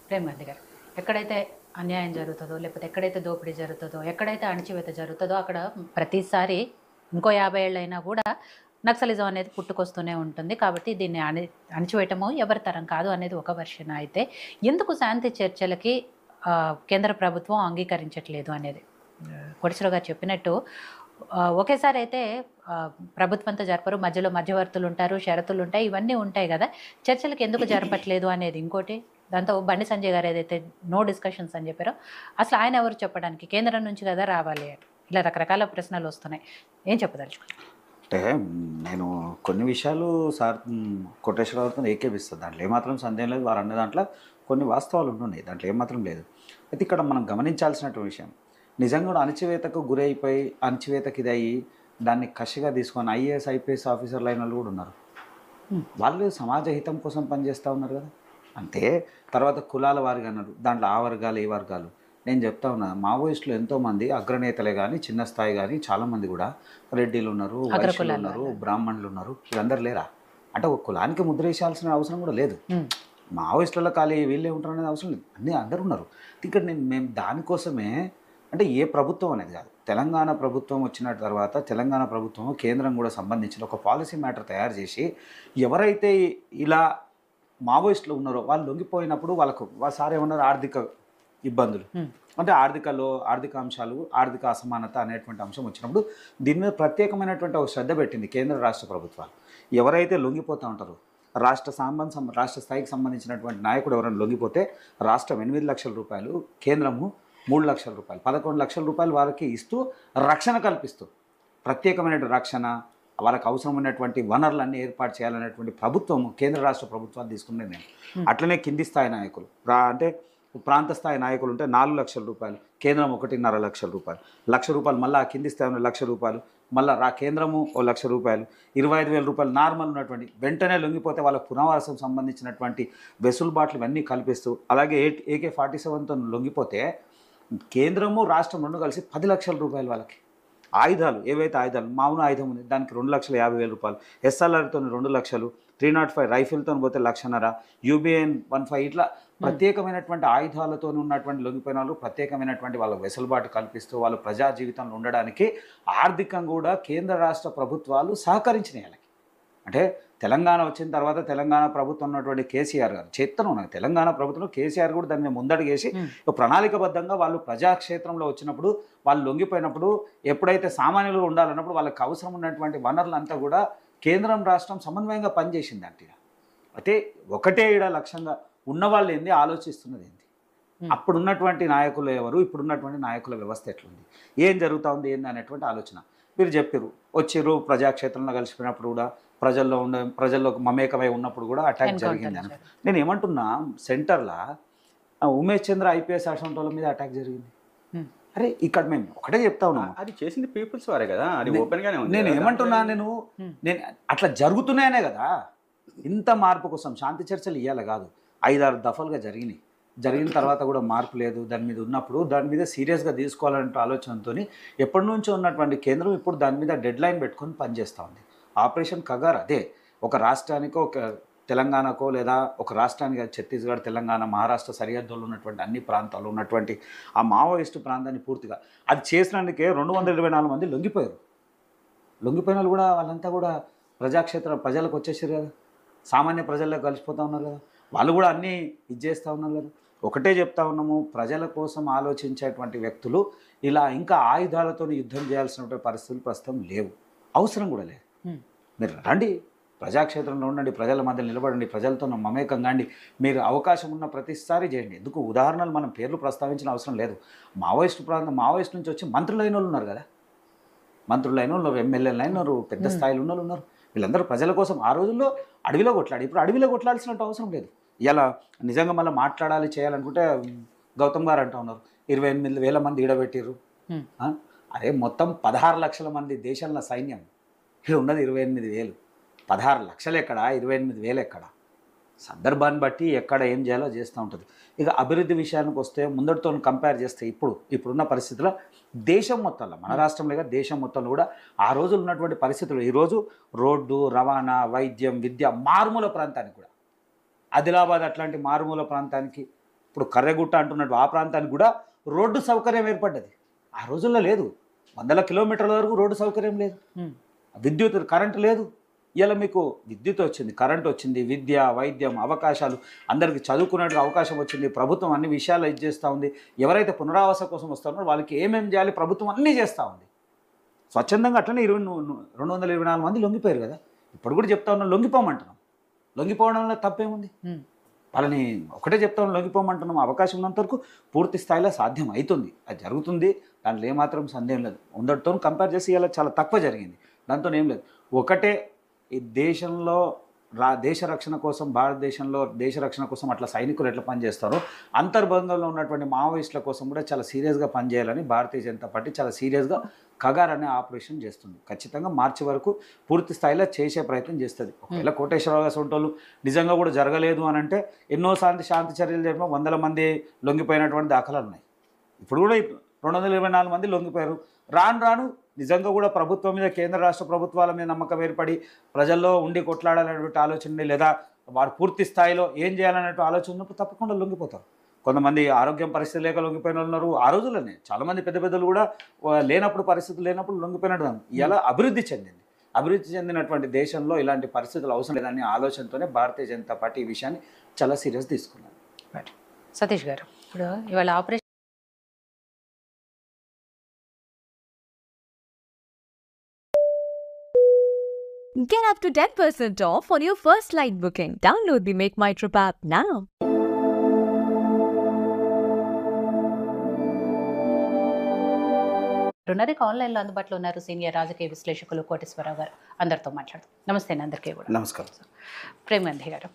ప్రేమ్ గాంధీ గారు. ఎక్కడైతే అన్యాయం జరుగుతదో, లేకపోతే ఎక్కడైతే దోపిడీ జరుగుతదో, ఎక్కడైతే అణచివేత జరుగుతదో అక్కడ ప్రతిసారి ఇంకో 50 ఏళ్ళైనా గూడా నక్సలిజం అనేది పుట్టుకొస్తూనే ఉంటుంది. కాబట్టి దీన్ని అణిచివేయటము ఎవరి తరం కాదు అనేది ఒక వెర్షన్ అయితే, ఎందుకు శాంతి చర్చలకి కేంద్ర ప్రభుత్వం అంగీకరించట్లేదు అనేది? కోటేశ్వరరావు గారు చెప్పినట్టు ఒకేసారి అయితే ప్రభుత్వంతో జరపరు. మధ్యలో మధ్యవర్తులుంటారు, షరతులుంటాయి, ఇవన్నీ ఉంటాయి గదా! చర్చలకు ఎందుకు జరపట్లేదు అనేది ఇంకోటి. దాంతో బండి సంజయ్ గారు ఏదైతే నో డిస్కషన్స్ అని చెప్పారో, అసలు ఆయన ఎవరు చెప్పడానికి? కేంద్రం నుంచి కదా రావాలి అని. ఇలా రకరకాల ప్రశ్నలు వస్తున్నాయి. ఏం చెప్పదలుచుకున్నారు? అంటే నేను కొన్ని విషయాలు సార్ కోటేశ్వరరావుతో ఏకేపిస్తాను. దాంట్లో ఏమాత్రం సందేహం లేదు. వారు అన్న దాంట్లో కొన్ని వాస్తవాలు ఉంటున్నాయి. దాంట్లో ఏమాత్రం లేదు. అయితే ఇక్కడ మనం గమనించాల్సినటువంటి విషయం, నిజంగా కూడా అణచివేతకు గురైపోయి అణచివేతకి ఇదయ్యి దాన్ని కసిగా తీసుకొని ఐఏఎస్ ఐపీఎస్ ఆఫీసర్లు అయిన వాళ్ళు కూడా ఉన్నారు. వాళ్ళు సమాజ హితం కోసం పనిచేస్తూ ఉన్నారు కదా. అంతే. తర్వాత కులాల వారిగా అన్నారు, దాంట్లో ఆ వర్గాలు ఈ వర్గాలు. నేను చెప్తా ఉన్నా, మావోయిస్టులు ఎంతోమంది అగ్రనేతలే కానీ చిన్న స్థాయి కానీ చాలామంది కూడా రెడ్డిలు ఉన్నారు, వైశ్యులు ఉన్నారు, బ్రాహ్మణులు ఉన్నారు. వీళ్ళందరూ లేరా? అంటే ఒక కులానికి ముద్ర వేయాల్సిన అవసరం కూడా లేదు. మావోయిస్టులలో ఖాళీ వీళ్ళే ఉంటారు అనేది అవసరం లేదు. అందరూ ఉన్నారు. ఇక్కడ మేము దానికోసమే, అంటే ఏ ప్రభుత్వం అనేది కాదు, తెలంగాణ ప్రభుత్వం వచ్చిన తర్వాత తెలంగాణ ప్రభుత్వం కేంద్రం కూడా సంబంధించిన ఒక పాలసీ మ్యాటర్ తయారు చేసి, ఎవరైతే ఇలా మావోయిస్టులు ఉన్నారో వాళ్ళు లొంగిపోయినప్పుడు వాళ్ళకు సార్ ఏమన్నారు, ఆర్థిక ఇబ్బందులు, అంటే ఆర్థిక అంశాలు, ఆర్థిక అసమానత అనేటువంటి అంశం వచ్చినప్పుడు దీని మీద ప్రత్యేకమైనటువంటి ఒక శ్రద్ధ పెట్టింది కేంద్ర రాష్ట్ర ప్రభుత్వాలు. ఎవరైతే లొంగిపోతూ ఉంటారో, రాష్ట్ర స్థాయికి సంబంధించినటువంటి నాయకుడు ఎవరైనా లొంగిపోతే రాష్ట్రం 8 లక్షల రూపాయలు, కేంద్రము 3 లక్షల రూపాయలు, 11 లక్షల రూపాయలు వారికి ఇస్తూ రక్షణ కల్పిస్తూ, ప్రత్యేకమైనటువంటి రక్షణ, వాళ్ళకి అవసరమైనటువంటి వనరులన్నీ ఏర్పాటు చేయాలనేటువంటి ప్రభుత్వం, కేంద్ర రాష్ట్ర ప్రభుత్వాలు తీసుకునేది నేను. అట్లనే కింది స్థాయి నాయకులు, అంటే ప్రాంత స్థాయి నాయకులు ఉంటే 4 లక్షల రూపాయలు, కేంద్రం 1.5 లక్షల రూపాయలు, లక్ష రూపాయలు, మళ్ళీ ఆ కింది స్థాయి 1 లక్ష రూపాయలు, మళ్ళీ కేంద్రము 1 లక్ష రూపాయలు, 25,000 రూపాయలు నార్మల్ ఉన్నటువంటి వెంటనే లొంగిపోతే వాళ్ళకు పునరావాసం సంబంధించినటువంటి వెసులుబాట్లు ఇవన్నీ కల్పిస్తూ, అలాగే AK-47తో లొంగిపోతే కేంద్రము రాష్ట్రం రెండు కలిసి 10 లక్షల రూపాయలు వాళ్ళకి. ఆయుధాలు, ఏవైతే ఆయుధాలు, మామూలు ఆయుధం ఉంది దానికి 2,50,000 రూపాయలు, SLRతో 2 లక్షలు, 305 రైఫిల్తో పోతే 1,50,000, UBN 15, ఇట్లా ప్రత్యేకమైనటువంటి ఆయుధాలతో ఉన్నటువంటి లొంగిపోయిన వాళ్ళు ప్రత్యేకమైనటువంటి వాళ్ళ వెసులుబాటు కల్పిస్తూ వాళ్ళు ప్రజా జీవితంలో ఉండడానికి ఆర్థికంగా కూడా కేంద్ర రాష్ట్ర ప్రభుత్వాలు సహకరించినాయి వాళ్ళకి. అంటే తెలంగాణ వచ్చిన తర్వాత తెలంగాణ ప్రభుత్వం ఉన్నటువంటి కేసీఆర్ గారు చేత్తను ఉన్నాయి. తెలంగాణ ప్రభుత్వంలో కేసీఆర్ కూడా దాన్ని ముందడుగేసి ప్రణాళికబద్ధంగా వాళ్ళు ప్రజాక్షేత్రంలో వచ్చినప్పుడు, వాళ్ళు లొంగిపోయినప్పుడు, ఎప్పుడైతే సామాన్యులు ఉండాలన్నప్పుడు వాళ్ళకి అవసరం ఉన్నటువంటి వనరులంతా కూడా కేంద్రం రాష్ట్రం సమన్వయంగా పనిచేసింది. అంటే అయితే ఒకటే లక్ష్యంగా ఉన్నవాళ్ళు ఏంది, ఆలోచిస్తున్నది ఏంది, అప్పుడున్నటువంటి నాయకులు ఎవరు, ఇప్పుడున్నటువంటి నాయకుల వ్యవస్థ ఎట్లుంది, ఏం జరుగుతూ ఉంది ఏంది అనేటువంటి ఆలోచన. మీరు చెప్పారు, వచ్చిర్రు ప్రజాక్షేత్రంలో కలిసిపోయినప్పుడు కూడా ప్రజల్లో మమేకమై ఉన్నప్పుడు కూడా అటాక్ జరిగింది అని. నేను ఏమంటున్నా, సెంటర్లో ఉమేష్ చంద్ర IPS అసంటోళ్ళ మీద అటాక్ జరిగింది. అరే ఇక్కడ మేము ఒకటే చెప్తా ఉన్నాము, అది చేసింది పీపుల్స్ వారే కదా, అది ఓపెన్ గానే ఉంది. నేను ఏమంటున్నా, నేను అట్లా జరుగుతున్నాయనే కదా. ఇంత మార్పు కోసం శాంతి చర్చలు ఇవ్వాలి కాదు, 5-6 దఫలుగా జరిగిన తర్వాత కూడా మార్పు లేదు. దాని మీద ఉన్నప్పుడు దాని మీద సీరియస్గా తీసుకోవాలంటే ఆలోచనతో ఎప్పటి నుంచో ఉన్నటువంటి కేంద్రం ఇప్పుడు దాని మీద డెడ్ లైన్ పెట్టుకొని పనిచేస్తూ ఉంది. ఆపరేషన్ కగార్ అదే, ఒక రాష్ట్రానికో, ఒక తెలంగాణకో, లేదా ఒక రాష్ట్రానికి ఛత్తీస్గఢ్, తెలంగాణ, మహారాష్ట్ర సరిహద్దుల్లో ఉన్నటువంటి అన్ని ప్రాంతాల్లో ఉన్నటువంటి ఆ మావోయిస్టు ప్రాంతాన్ని పూర్తిగా అది చేసినందుకే 224 మంది లొంగిపోయిన వాళ్ళు కూడా, వాళ్ళంతా కూడా ప్రజలకు వచ్చేసారు కదా, సామాన్య ప్రజల్లో కలిసిపోతూ ఉన్నారు కదా, వాళ్ళు కూడా అన్నీ చేస్తూ ఉన్నారు కదా. ఒకటే చెప్తా ఉన్నాము, ప్రజల కోసం ఆలోచించేటువంటి వ్యక్తులు ఇలా ఇంకా ఆయుధాలతో యుద్ధం చేయాల్సినటువంటి పరిస్థితులు ప్రస్తుతం లేవు, అవసరం కూడా లేదు. మీరు రండి, ప్రజాక్షేత్రంలో ఉండండి, ప్రజల మధ్య నిలబడండి, ప్రజలతో మమేకం కాండి, మీరు అవకాశం ఉన్న ప్రతిసారి చేయండి. ఎందుకు ఉదాహరణలు మనం పేర్లు ప్రస్తావించిన అవసరం లేదు. మావోయిస్ట్ నుంచి వచ్చి మంత్రులైన వాళ్ళు ఉన్నారు కదా, మంత్రులైన వాళ్ళు, ఎమ్మెల్యేలు అయిన వాళ్ళు, పెద్ద స్థాయిలో ఉన్న వాళ్ళు ఉన్నారు. వీళ్ళందరూ ప్రజల కోసం ఆ రోజుల్లో అడవిలో కొట్లాడి, ఇప్పుడు అడవిలో కొట్లాడాల్సినట్టు అవసరం లేదు. ఇలా నిజంగా మళ్ళీ మాట్లాడాలి చేయాలనుకుంటే గౌతమ్ గారు అంటూ ఉన్నారు 28,000 మంది ఈడబెట్టిర్రు. అరే మొత్తం 16 లక్షల మంది దేశంలో సైన్యం, ఇక్కడ ఉన్నది 28,000. 16 లక్షలు ఎక్కడ, 28,000 ఎక్కడ? సందర్భాన్ని బట్టి ఎక్కడ ఏం చేయాలో చేస్తూ ఉంటుంది. ఇక అభివృద్ధి విషయానికి వస్తే ముందటితో కంపేర్ చేస్తే ఇప్పుడున్న పరిస్థితుల్లో దేశం మొత్తంలో, మన రాష్ట్రంలో దేశం మొత్తంలో కూడా ఆ రోజులు ఉన్నటువంటి పరిస్థితులు, ఈరోజు రోడ్డు, రవాణా, వైద్యం, విద్య, మారుమూల ప్రాంతానికి కూడా, ఆదిలాబాద్ అట్లాంటి మారుమూల ప్రాంతానికి ఇప్పుడు కర్రెగుట్ట అంటున్నట్టు ఆ ప్రాంతానికి కూడా రోడ్డు సౌకర్యం ఏర్పడ్డది. ఆ రోజుల్లో లేదు. 100 కిలోమీటర్ల వరకు రోడ్డు సౌకర్యం లేదు, విద్యుత్ కరెంటు లేదు. ఇలా మీకు విద్యుత్ వచ్చింది, కరెంట్ వచ్చింది, విద్య, వైద్యం, అవకాశాలు, అందరికీ చదువుకునేట్టుగా అవకాశం వచ్చింది. ప్రభుత్వం అన్ని విషయాలు ఇది చేస్తూ ఉంది. ఎవరైతే పునరావాస కోసం వస్తున్నారో వాళ్ళకి ఏమేమి చేయాలి ప్రభుత్వం అన్నీ చేస్తూ ఉంది. స్వచ్ఛందంగా అట్లనే 224 మంది లొంగిపోయారు కదా. ఇప్పుడు కూడా చెప్తా ఉన్నాం, లొంగిపోమంటున్నాం. లొంగిపోవడం వల్ల తప్పేముంది? వాళ్ళని ఒకటే చెప్తా ఉన్నాం, లొంగిపోమంటున్నాం. అవకాశం ఉన్నంత వరకు పూర్తి స్థాయిలో సాధ్యం అవుతుంది, అది జరుగుతుంది. దాంట్లో ఏమాత్రం సందేహం లేదు. ముందటితో కంపేర్ చేసి ఇలా చాలా తక్కువ జరిగింది, దాంతో ఏం లేదు. ఒకటే ఈ దేశంలో దేశ రక్షణ కోసం, భారతదేశంలో దేశ రక్షణ కోసం అట్లా సైనికులు ఎట్లా పనిచేస్తారో అంతర్భంగంలో ఉన్నటువంటి మావోయిస్టుల కోసం కూడా చాలా సీరియస్గా పనిచేయాలని భారతీయ జనతా పార్టీ చాలా సీరియస్గా కగార్ అనే ఆపరేషన్ చేస్తుంది. ఖచ్చితంగా మార్చి వరకు పూర్తి స్థాయిలో చేసే ప్రయత్నం చేస్తుంది. ఒకవేళ కోటేశ్వరరావు సొంటోళ్ళు నిజంగా కూడా జరగలేదు అని అంటే ఎన్నోసార్లు శాంతి చర్యలు జరిపిన 100 మంది లొంగిపోయినటువంటి దాఖలాలు ఉన్నాయి. ఇప్పుడు కూడా 224 మంది లొంగిపోయారు. రాను రాను నిజంగా కూడా ప్రభుత్వం మీద, కేంద్ర రాష్ట్ర ప్రభుత్వాల మీద నమ్మకం ఏర్పడి ప్రజల్లో ఉండి కొట్లాడాలనేటువంటి ఆలోచన, లేదా వారు పూర్తి స్థాయిలో ఏం చేయాలనేటువంటి ఆలోచన ఉన్నప్పుడు తప్పకుండా లొంగిపోతారు. కొంతమంది ఆరోగ్యం పరిస్థితి లేక లొంగిపోయిన వాళ్ళు ఉన్నారు. ఆ రోజుల్లోనే చాలామంది పెద్ద పెద్దలు కూడా లేనప్పుడు, పరిస్థితులు లేనప్పుడు లొంగిపోయినట్టు. ఇలా అభివృద్ధి చెందింది. అభివృద్ధి చెందినటువంటి దేశంలో ఇలాంటి పరిస్థితులు అవసరం లేదనే ఆలోచనతోనే భారతీయ జనతా పార్టీ ఈ విషయాన్ని చాలా సీరియస్ తీసుకున్నారు. సతీష్ గారు, ఇప్పుడు ఇవాళ operation Get up to 10% off on your first flight booking. Download the Make My Trip app now. ఆన్లైన్లో అందుబాటులో ఉన్నారు సీనియర్ రాజకీయ విశ్లేషకులు కోటేశ్వరరావు గారు. అందరితో మాట్లాడుతాం. నమస్తే అందరికీ కూడా. నమస్కారం. ప్రేమ్ గాంధీ గారు,